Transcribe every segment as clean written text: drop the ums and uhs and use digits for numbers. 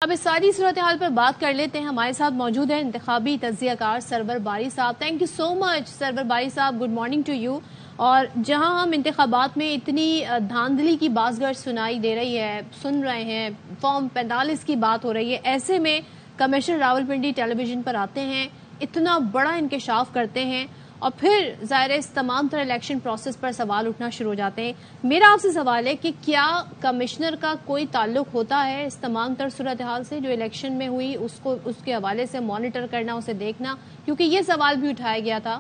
اب اس ساری صورتحال پر بات کر لیتے ہیں. ہمارے ساتھ موجود ہیں انتخابی تجزیہ کار سرور باری صاحب. تھینک یو سو مچ سرور باری صاحب, گڈ مارننگ ٹو یو. اور جہاں ہم انتخابات میں اتنی دھاندلی کی باز گشت سنائی دے رہی ہے, سن رہے ہیں, فارم 45 کی بات ہو رہی ہے, ایسے میں کمشنر راولپنڈی ٹیلی ویژن پر آتے ہیں, اتنا بڑا انکشاف کرتے ہیں, اور پھر ظاہر اس تمام تر الیکشن پروسیس پر سوال اٹھنا شروع ہو جاتے ہیں. میرا آپ سے سوال ہے کہ کیا کمشنر کا کوئی تعلق ہوتا ہے اس تمام تر صورتحال سے جو الیکشن میں ہوئی, اس کے حوالے سے مانیٹر کرنا, اسے دیکھنا, کیونکہ یہ سوال بھی اٹھایا گیا تھا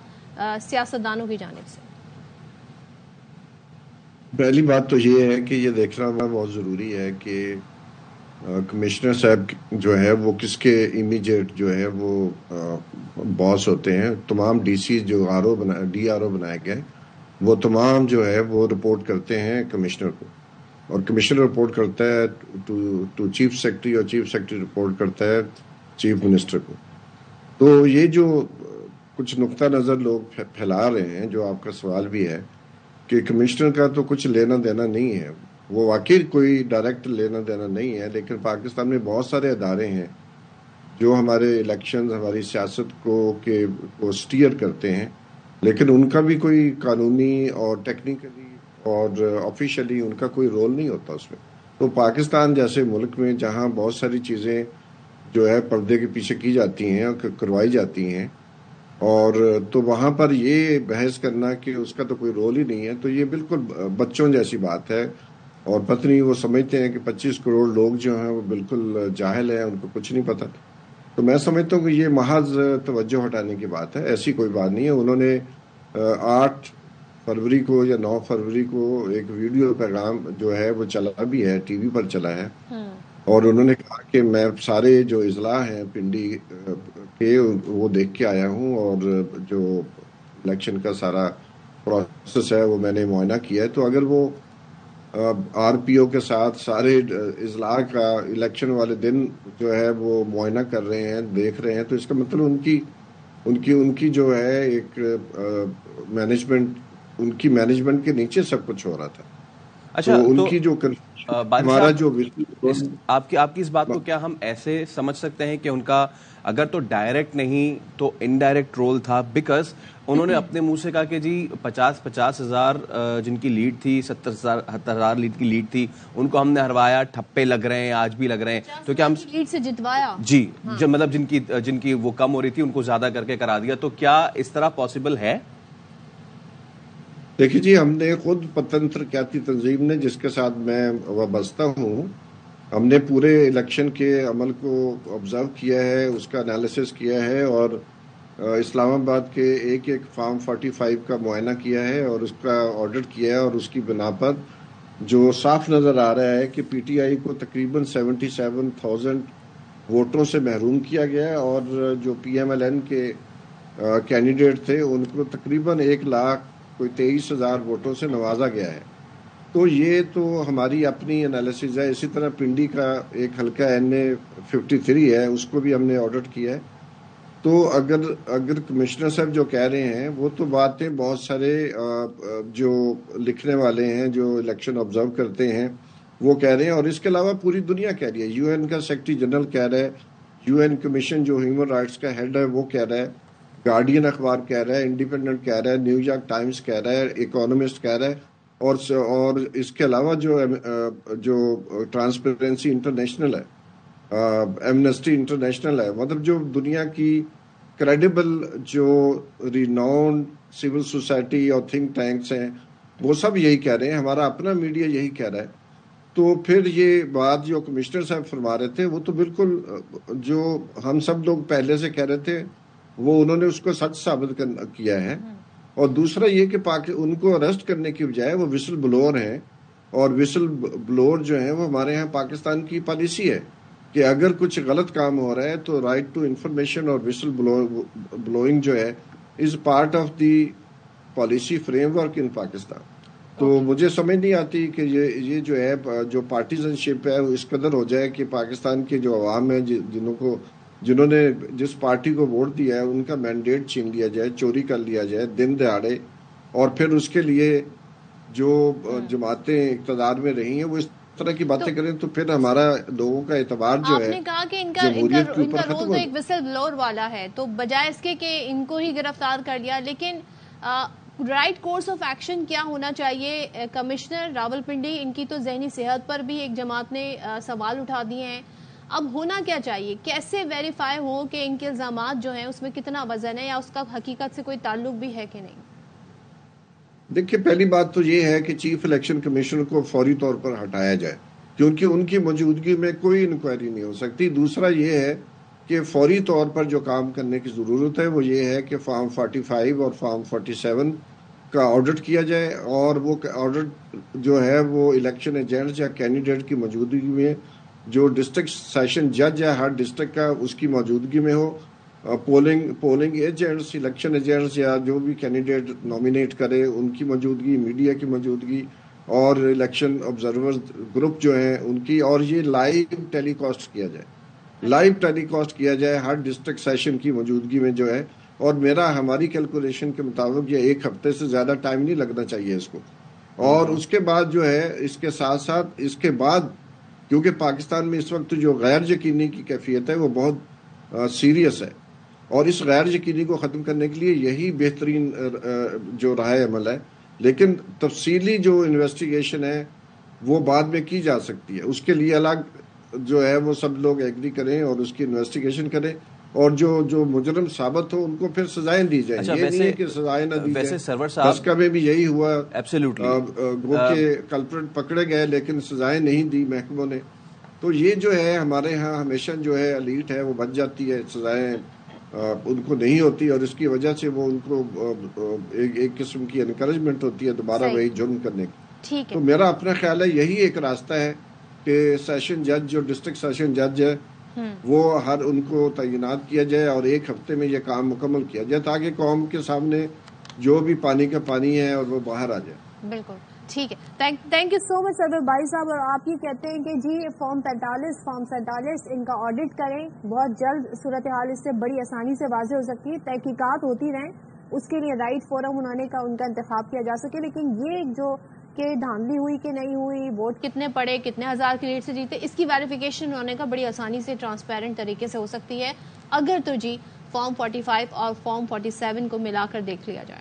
سیاستدانوں کی جانب سے. پہلی بات تو یہ ہے کہ یہ دیکھنا بہت ضروری ہے کہ کمشنر صاحب جو ہے وہ کس کے امیجیٹ جو ہے وہ باس ہوتے ہیں. تمام ڈی سی جو ڈی آر او بنائے گئے وہ تمام جو ہے وہ رپورٹ کرتے ہیں کمشنر کو, اور کمشنر رپورٹ کرتا ہے ٹو چیف سیکرٹری, اور چیف سیکرٹری رپورٹ کرتا ہے چیف منسٹر کو. تو یہ جو کچھ نقطہ نظر لوگ پھیلا رہے ہیں, جو آپ کا سوال بھی ہے کہ کمشنر کا تو کچھ لینا دینا نہیں ہے, وہ واقعی کوئی ڈائریکٹ لینا دینا نہیں ہے, لیکن پاکستان میں بہت سارے ادارے ہیں جو ہمارے الیکشنز, ہماری سیاست کو سٹیئر کرتے ہیں, لیکن ان کا بھی کوئی قانونی اور ٹیکنیکلی اور آفیشلی ان کا کوئی رول نہیں ہوتا اس میں. تو پاکستان جیسے ملک میں جہاں بہت ساری چیزیں جو ہے پردے کے پیچھے کی جاتی ہیں اور کروائی جاتی ہیں, اور تو وہاں پر یہ بحث کرنا کہ اس کا تو کوئی رول ہی نہیں ہے, تو یہ بالکل بچوں جیسی بات ہے. اور پتہ نہیں وہ سمجھتے ہیں کہ 25 کروڑ لوگ جو ہیں وہ بالکل جاہل ہیں, ان کو کچھ نہیں پتہ. تو میں سمجھتا ہوں کہ یہ محض توجہ ہٹانے کی بات ہے, ایسی کوئی بات نہیں ہے. انہوں نے 8 فروری کو یا 9 فروری کو ایک ویڈیو پیغام جو ہے وہ چلا بھی ہے, ٹی وی پر چلا ہے, اور انہوں نے کہا کہ میں سارے جو اضلاع ہیں پنڈی کے وہ دیکھ کے آیا ہوں, اور جو الیکشن کا سارا پروسیس ہے وہ میں نے معائنہ کیا ہے. تو اگر وہ آر پی او کے ساتھ سارے اضلاع کا الیکشن والے دن جو ہے وہ معائنہ کر رہے ہیں, دیکھ رہے ہیں, تو اس کا مطلب ان کی جو ہے ایک مینجمنٹ, ان کی مینجمنٹ کے نیچے سب کچھ ہو رہا تھا. اچھا, تو ان کی جو ہمارا جو آپ کی اس بات کو کیا ہم ایسے سمجھ سکتے ہیں کہ ان کا اگر تو ڈائریکٹ نہیں تو انڈائریکٹ رول تھا, بیکاز انہوں نے اپنے منہ سے کہا کہ جی 50 ہزار جن کی لیڈ تھی, 70 ہزار لیڈ کی لیڈ تھی, ان کو ہم نے ہروایا, ٹھپے لگ رہے ہیں, آج بھی لگ رہے ہیں. تو کیا ہم لیڈ سے جتوایا, جی مطلب جن کی وہ کم ہو رہی تھی ان کو زیادہ کر کے کرا دیا, تو کیا اس طرح پاسبل ہے؟ دیکھیے جی, ہم نے خود پتن ترقیاتی تنظیم نے, جس کے ساتھ میں وابستہ ہوں, ہم نے پورے الیکشن کے عمل کو آبزرو کیا ہے, اس کا انالیسس کیا ہے, اور اسلام آباد کے ایک فارم 45 کا معائنہ کیا ہے, اور اس کا آڈٹ کیا ہے, اور اس کی بنا پر جو صاف نظر آ رہا ہے کہ پی ٹی آئی کو تقریباً 77,000 ووٹوں سے محروم کیا گیا ہے, اور جو پی ایم ایل این کے کینڈیڈیٹ تھے ان کو تقریباً 1,23,000 ووٹوں سے نوازا گیا ہے. تو یہ تو ہماری اپنی انالیسز ہے. اسی طرح پنڈی کا ایک حلقہ NA53 ہے, اس کو بھی ہم نے آڈٹ کیا ہے. تو اگر کمشنر صاحب جو کہہ رہے ہیں وہ تو باتیں بہت سارے جو لکھنے والے ہیں, جو الیکشن آبزرو کرتے ہیں, وہ کہہ رہے ہیں, اور اس کے علاوہ پوری دنیا کہہ رہی ہے. یو این کا سیکرٹری جنرل کہہ رہا ہے, یو این کمیشن جو ہیومن رائٹس کا ہیڈ ہے وہ کہہ رہا ہے, گارڈین اخبار کہہ رہا ہے, انڈیپینڈنٹ کہہ رہا ہے, نیو یارک ٹائمز کہہ رہا ہے, اکانومسٹ کہہ رہا ہے, اور اس کے علاوہ جو ٹرانسپیرنسی انٹرنیشنل ہے, ایمنسٹی انٹرنیشنل ہے, مطلب جو دنیا کی کریڈیبل جو ریناؤنڈ سول سوسائٹی اور تھنک ٹینکس ہیں, وہ سب یہی کہہ رہے ہیں, ہمارا اپنا میڈیا یہی کہہ رہا ہے. تو پھر یہ بات جو کمشنر صاحب فرما رہے تھے وہ تو بالکل جو ہم سب لوگ پہلے سے کہہ رہے تھے وہ انہوں نے اس کو سچ ثابت کیا ہے. اور دوسرا یہ کہ ان کو اریسٹ کرنے کی بجائے وہ وسل بلور ہیں, اور وسل بلور جو ہیں وہ ہمارے یہاں پاکستان کی پالیسی ہے کہ اگر کچھ غلط کام ہو رہا ہے تو رائٹ ٹو انفارمیشن اور وسل بلوئنگ جو ہے is part of the policy frame work in Pakistan. تو مجھے سمجھ نہیں آتی کہ یہ جو ہے جو پارٹیزن شپ ہے وہ اس قدر ہو جائے کہ پاکستان کے جو عوام ہیں جنہوں نے جس پارٹی کو ووٹ دیا ہے ان کا مینڈیٹ چھین لیا جائے, چوری کر لیا جائے دن دہاڑے, اور پھر اس کے لیے جو جماعتیں اقتدار میں رہی ہیں وہ اس طرح کی باتیں کریں تو پھر ہمارا لوگوں کا اعتبار جو ہے آپ نے کہا کہ ان کا رول تو ایک وسل بلور والا ہے، تو بجائے اس کے کہ ان کو ہی گرفتار کر لیا، لیکن رائٹ کورس آف ایکشن کیا ہونا چاہیے؟ کمشنر راولپنڈی، ان کی تو ذہنی صحت پر بھی ایک جماعت نے سوال اٹھا دیے ہیں، اب ہونا کیا چاہیے؟ کیسے ویریفائی ہو کہ ان کے الزامات جو ہیں اس میں کتنا وزن ہے، یا اس کا حقیقت سے کوئی تعلق بھی ہے کہ نہیں؟ دیکھیے، پہلی بات تو یہ ہے کہ چیف الیکشن کمیشنر کو فوری طور پر ہٹایا جائے، کیونکہ ان کی موجودگی میں کوئی انکوائری نہیں ہو سکتی۔ دوسرا یہ ہے کہ فوری طور پر جو کام کرنے کی ضرورت ہے وہ یہ ہے کہ فارم 45 اور فارم 47 کا آڈٹ کیا جائے، اور وہ آڈٹ جو ہے وہ الیکشن ایجنٹس یا کینڈیڈیٹ کی موجودگی میں، جو ڈسٹرکٹ سیشن جج ہے ہر ڈسٹرکٹ کا، اس کی موجودگی میں ہو۔ پولنگ ایجنٹس، الیکشن ایجنٹس یا جو بھی کینڈیڈیٹ نامینیٹ کرے ان کی موجودگی، میڈیا کی موجودگی، اور الیکشن آبزرورز گروپ جو ہیں ان کی، اور یہ لائیو ٹیلی کاسٹ کیا جائے ہر ڈسٹرکٹ سیشن کی موجودگی میں جو ہے۔ اور ہماری کیلکولیشن کے مطابق یہ ایک ہفتے سے زیادہ ٹائم نہیں لگنا چاہیے اس کو۔ اور اس کے بعد جو ہے، اس کے ساتھ ساتھ اس کے بعد، کیونکہ پاکستان میں اس وقت جو غیر یقینی کی کیفیت ہے وہ بہت سیریس ہے، اور اس غیر یقینی کو ختم کرنے کے لیے یہی بہترین جو راہ عمل ہے۔ لیکن تفصیلی جو انویسٹیگیشن ہے وہ بعد میں کی جا سکتی ہے، اس کے لیے الگ جو ہے وہ سب لوگ ایگری کریں اور اس کی انویسٹیگیشن کریں، اور جو مجرم ثابت ہو ان کو پھر سزائیں دی جائیں۔ یہ نہیں ہے کہ سزائیں نہ دی جائیں۔ بسکا میں بھی یہی ہوا، گو کے کلپریٹ پکڑے گئے لیکن سزائیں نہیں دی محکموں نے۔ تو یہ جو ہے ہمارے ہاں ہمیشہ جو ہے ایلیٹ ہے وہ بچ جاتی ہے، سزائیں ان کو نہیں ہوتی، اور اس کی وجہ سے وہ ان کو ایک قسم کی انکریجمنٹ ہوتی ہے دوبارہ وہی جرم کرنے کی۔ تو میرا اپنا خیال ہے یہی ایک راستہ ہے کہ سیشن جج، جو ڈسٹرکٹ سیشن جج ہے، وہ ان کو تعینات کیا جائے اور ایک ہفتے میں یہ کام مکمل کیا جائے، تاکہ قوم کے سامنے جو بھی پانی کا پانی ہے اور وہ باہر آ جائے۔ بالکل ٹھیک ہے، تھینک یو سو مچ سرور بھائی صاحب۔ اور آپ یہ کہتے ہیں کہ جی فارم 47 ان کا آڈٹ کریں، بہت جلد صورتحال اس سے بڑی آسانی سے واضح ہو سکتی ہے، تحقیقات ہوتی رہیں، اس کے لیے رائٹ فورم ان کا انتخاب کیا جا سکے۔ لیکن یہ جو کہ دھاندلی ہوئی کہ نہیں ہوئی، ووٹ کتنے پڑے، کتنے ہزار کی لیڈ سے جیتے، اس کی ویریفیکیشن ہونے کا بڑی آسانی سے ٹرانسپیرنٹ طریقے سے ہو سکتی ہے، اگر تو جی فارم 45 اور فارم 47 کو ملا کر دیکھ لیا جائے۔